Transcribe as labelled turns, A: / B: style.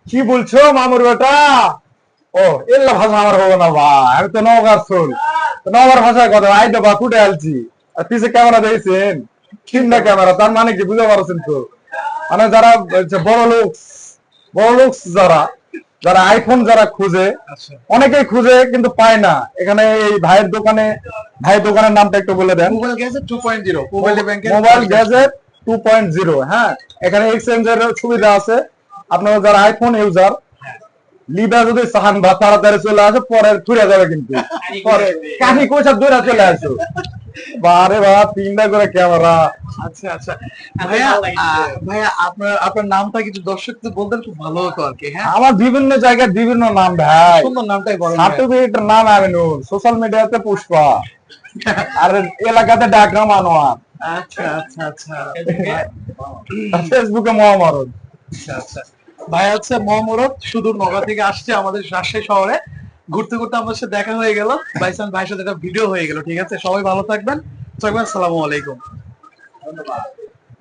A: কি বলছো মামুর বেটা? ও এল্লা ভাষা আমার হবো না ভাই, আমি তো নওগাঁর সোল। নওগাঁর ভাষায় কথা আই তো বা কুটে আলছি। আর পিছে ক্যামেরা দিয়েছেন, তিনটা ক্যামেরা, তার মানে কি বুঝতে পারছেন তো? মানে যারা বড় লোক, বড় লোক যারা, যারা আইফোন যারা খুঁজে, অনেকেই খুঁজে কিন্তু পায় না। এখানে এই ভাইয়ের দোকানে, ভাইয়ের দোকানের নামটা একটু বলে দেন।
B: মোবাইল গ্যাজেট 2.0, মোবাইল ব্যাংকের
A: মোবাইল গ্যাজেট 2.0। হ্যাঁ, এখানে এক্সচেঞ্জের সুবিধা আছে। আপনারা যারা আইফোন ইউজার, লিদা যদি চাহান বা তাড়াতাড়ি চলে আসে, পরে ফিরে যাবে কিন্তু। পরে কাহি কইসা দূরে চলে আসো। বারে বাবা, তিনটা করে ক্যামেরা।
B: আচ্ছা আচ্ছা ভাইয়া, ভাইয়া আপনার আপনার নামটা কিছু দর্শকদের বলতেন খুব ভালো হতো আর কি। হ্যাঁ,
A: আমার বিভিন্ন জায়গায় বিভিন্ন নাম ভাই।
B: সুন্দর নামটাই বলেন।
A: সার্টিফিকেটের নাম আমিনুল, সোশ্যাল মিডিয়াতে পুষ্পা, আর এলাকাতে ডাকনাম আনোয়ার,
B: আচ্ছা আচ্ছা আচ্ছা
A: ফেসবুকে মহামারণ।
B: আচ্ছা আচ্ছা ভাই হচ্ছে মহমরদ, সুদূর নগর থেকে আসছে আমাদের রাজশাহী শহরে। ঘুরতে ঘুরতে আমাদের সাথে দেখা হয়ে গেল, বাইসান ভাইয়ের সাথে একটা ভিডিও হয়ে গেল। ঠিক আছে, সবাই ভালো থাকবেন। আসসালামু আলাইকুম।
A: ধন্যবাদ।